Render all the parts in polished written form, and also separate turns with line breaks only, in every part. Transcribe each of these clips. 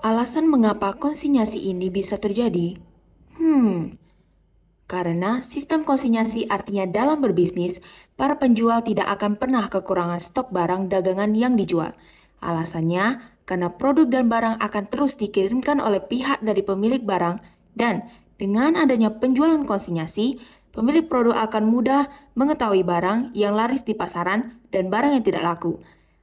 Alasan mengapa konsinyasi ini bisa terjadi? Karena sistem konsinyasi artinya dalam berbisnis, para penjual tidak akan pernah kekurangan stok barang dagangan yang dijual. Alasannya, karena produk dan barang akan terus dikirimkan oleh pihak dari pemilik barang dan dengan adanya penjualan konsinyasi, pemilik produk akan mudah mengetahui barang yang laris di pasaran dan barang yang tidak laku.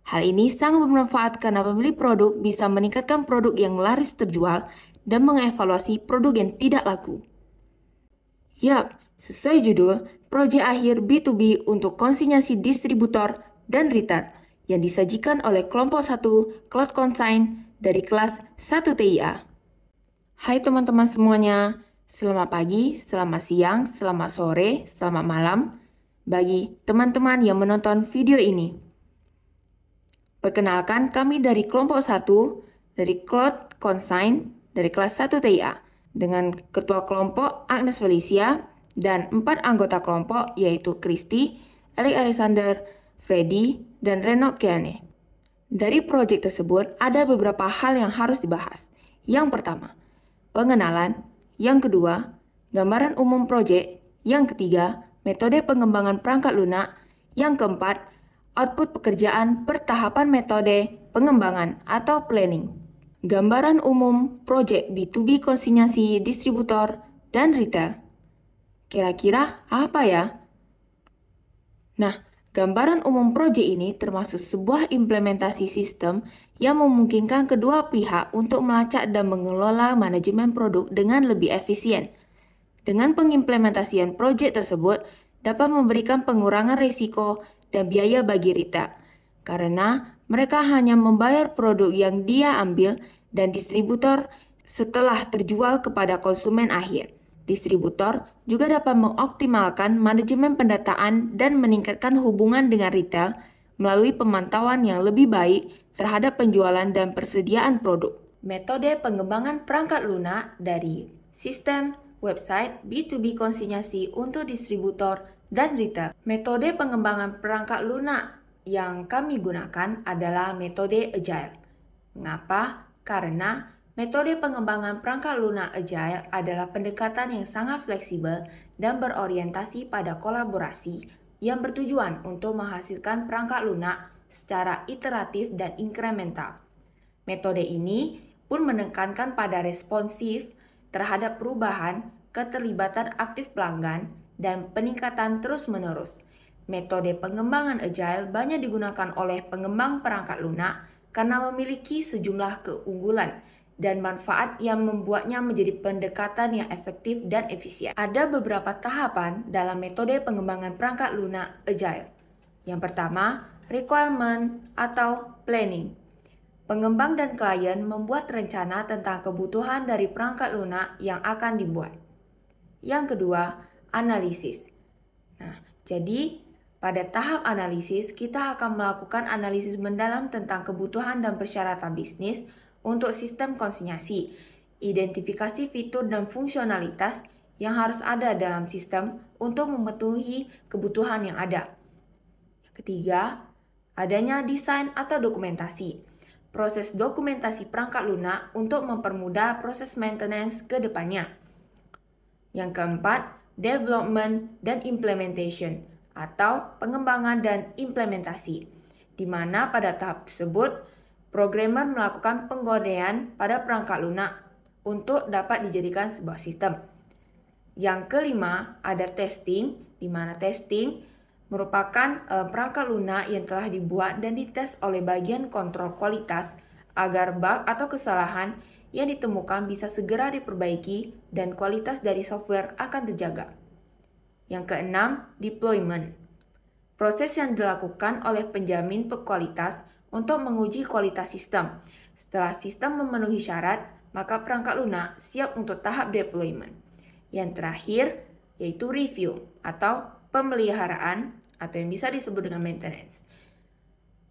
Hal ini sangat bermanfaat karena pemilik produk bisa meningkatkan produk yang laris terjual dan mengevaluasi produk yang tidak laku. Yap, sesuai judul, proyek akhir B2B untuk konsinyasi distributor dan retailer yang disajikan oleh kelompok 1 Cloud Consign dari kelas 1 TIA. Hai teman-teman semuanya, selamat pagi, selamat siang, selamat sore, selamat malam bagi teman-teman yang menonton video ini. Perkenalkan, kami dari kelompok 1 dari Cloud Consign dari kelas 1 TIA dengan ketua kelompok Agnes Felicia dan 4 anggota kelompok yaitu Kristi, Alex Alexander, Freddy, dan Reno Keane. Dari proyek tersebut ada beberapa hal yang harus dibahas. Yang pertama, pengenalan. Yang kedua, gambaran umum proyek. Yang ketiga, metode pengembangan perangkat lunak. Yang keempat, output pekerjaan pertahapan metode pengembangan atau planning. Gambaran umum proyek B2B konsinyasi distributor dan retail. Kira-kira apa ya? Nah, gambaran umum proyek ini termasuk sebuah implementasi sistem yang memungkinkan kedua pihak untuk melacak dan mengelola manajemen produk dengan lebih efisien. Dengan pengimplementasian proyek tersebut dapat memberikan pengurangan risiko dan biaya bagi retail, karena mereka hanya membayar produk yang dia ambil dan distributor setelah terjual kepada konsumen akhir. Distributor juga dapat mengoptimalkan manajemen pendataan dan meningkatkan hubungan dengan retail melalui pemantauan yang lebih baik terhadap penjualan dan persediaan produk. Metode pengembangan perangkat lunak dari sistem website B2B konsinyasi untuk distributor dan retail. Metode pengembangan perangkat lunak yang kami gunakan adalah metode Agile. Mengapa? Karena metode pengembangan perangkat lunak Agile adalah pendekatan yang sangat fleksibel dan berorientasi pada kolaborasi yang bertujuan untuk menghasilkan perangkat lunak secara iteratif dan inkremental. Metode ini pun menekankan pada responsif terhadap perubahan, keterlibatan aktif pelanggan, dan peningkatan terus-menerus. Metode pengembangan Agile banyak digunakan oleh pengembang perangkat lunak karena memiliki sejumlah keunggulan dan manfaat yang membuatnya menjadi pendekatan yang efektif dan efisien. Ada beberapa tahapan dalam metode pengembangan perangkat lunak Agile. Yang pertama, requirement atau planning. Pengembang dan klien membuat rencana tentang kebutuhan dari perangkat lunak yang akan dibuat. Yang kedua, analisis. Nah, jadi pada tahap analisis, kita akan melakukan analisis mendalam tentang kebutuhan dan persyaratan bisnis untuk sistem konsinyasi, identifikasi fitur dan fungsionalitas yang harus ada dalam sistem untuk memenuhi kebutuhan yang ada. Yang ketiga, adanya desain atau dokumentasi. Proses dokumentasi perangkat lunak untuk mempermudah proses maintenance ke depannya. Yang keempat, development dan implementation atau pengembangan dan implementasi, di mana pada tahap tersebut, programmer melakukan pengkodean pada perangkat lunak untuk dapat dijadikan sebuah sistem. Yang kelima, ada testing, di mana testing merupakan perangkat lunak yang telah dibuat dan dites oleh bagian kontrol kualitas agar bug atau kesalahan yang ditemukan bisa segera diperbaiki dan kualitas dari software akan terjaga. Yang keenam, deployment. Proses yang dilakukan oleh penjamin kualitas untuk menguji kualitas sistem. Setelah sistem memenuhi syarat, maka perangkat lunak siap untuk tahap deployment. Yang terakhir, yaitu review atau pemeliharaan atau yang bisa disebut dengan maintenance.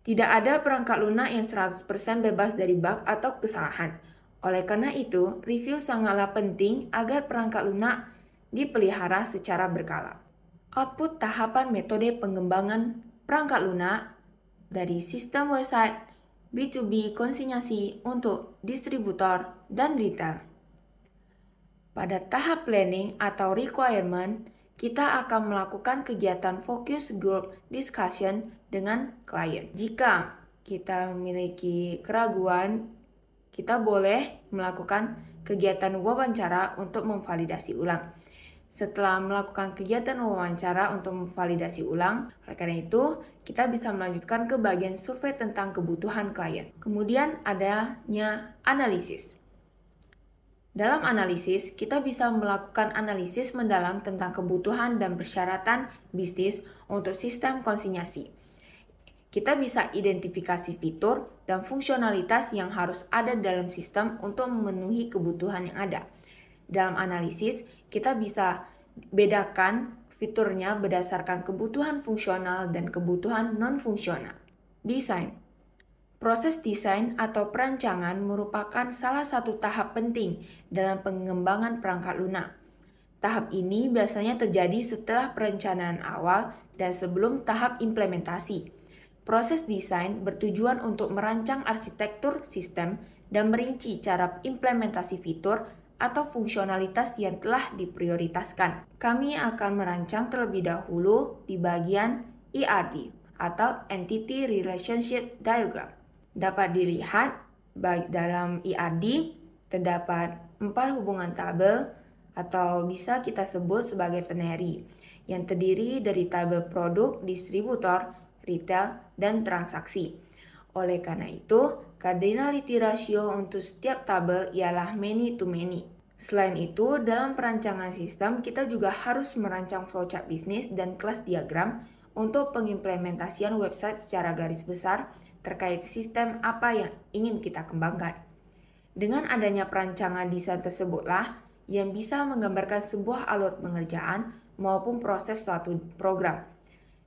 Tidak ada perangkat lunak yang 100% bebas dari bug atau kesalahan. Oleh karena itu, review sangatlah penting agar perangkat lunak dipelihara secara berkala. Output tahapan metode pengembangan perangkat lunak dari sistem website B2B konsinyasi untuk distributor dan retail. Pada tahap planning atau requirement, kita akan melakukan kegiatan focus group discussion dengan klien. Jika kita memiliki keraguan, kita boleh melakukan kegiatan wawancara untuk memvalidasi ulang. Setelah melakukan kegiatan wawancara untuk memvalidasi ulang, oleh karena itu, kita bisa melanjutkan ke bagian survei tentang kebutuhan klien. Kemudian adanya analisis. Dalam analisis, kita bisa melakukan analisis mendalam tentang kebutuhan dan persyaratan bisnis untuk sistem konsinyasi. Kita bisa identifikasi fitur dan fungsionalitas yang harus ada dalam sistem untuk memenuhi kebutuhan yang ada. Dalam analisis, kita bisa bedakan fiturnya berdasarkan kebutuhan fungsional dan kebutuhan non-fungsional. Desain. Proses desain atau perancangan merupakan salah satu tahap penting dalam pengembangan perangkat lunak. Tahap ini biasanya terjadi setelah perencanaan awal dan sebelum tahap implementasi. Proses desain bertujuan untuk merancang arsitektur sistem dan merinci cara implementasi fitur atau fungsionalitas yang telah diprioritaskan. Kami akan merancang terlebih dahulu di bagian ERD atau Entity Relationship Diagram. Dapat dilihat baik dalam ERD terdapat 4 hubungan tabel atau bisa kita sebut sebagai ternary yang terdiri dari tabel produk, distributor, retail, dan transaksi. Oleh karena itu, cardinality ratio untuk setiap tabel ialah many to many. Selain itu, dalam perancangan sistem kita juga harus merancang flowchart bisnis dan kelas diagram untuk pengimplementasian website secara garis besar terkait sistem apa yang ingin kita kembangkan. Dengan adanya perancangan desain tersebutlah yang bisa menggambarkan sebuah alur pengerjaan maupun proses suatu program,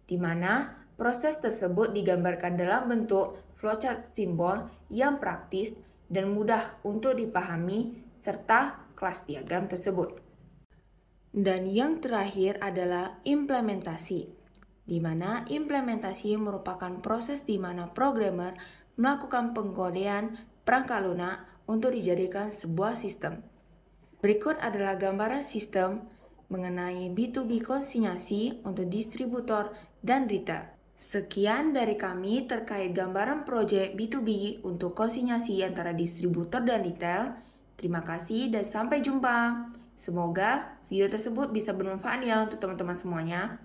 di mana proses tersebut digambarkan dalam bentuk flowchart simbol yang praktis dan mudah untuk dipahami serta kelas diagram tersebut. Dan yang terakhir adalah implementasi, di mana implementasi merupakan proses di mana programmer melakukan pengkodean perangkat lunak untuk dijadikan sebuah sistem. Berikut adalah gambaran sistem mengenai B2B konsinyasi untuk distributor dan retail. Sekian dari kami terkait gambaran proyek B2B untuk konsinyasi antara distributor dan retail. Terima kasih dan sampai jumpa. Semoga video tersebut bisa bermanfaat ya untuk teman-teman semuanya.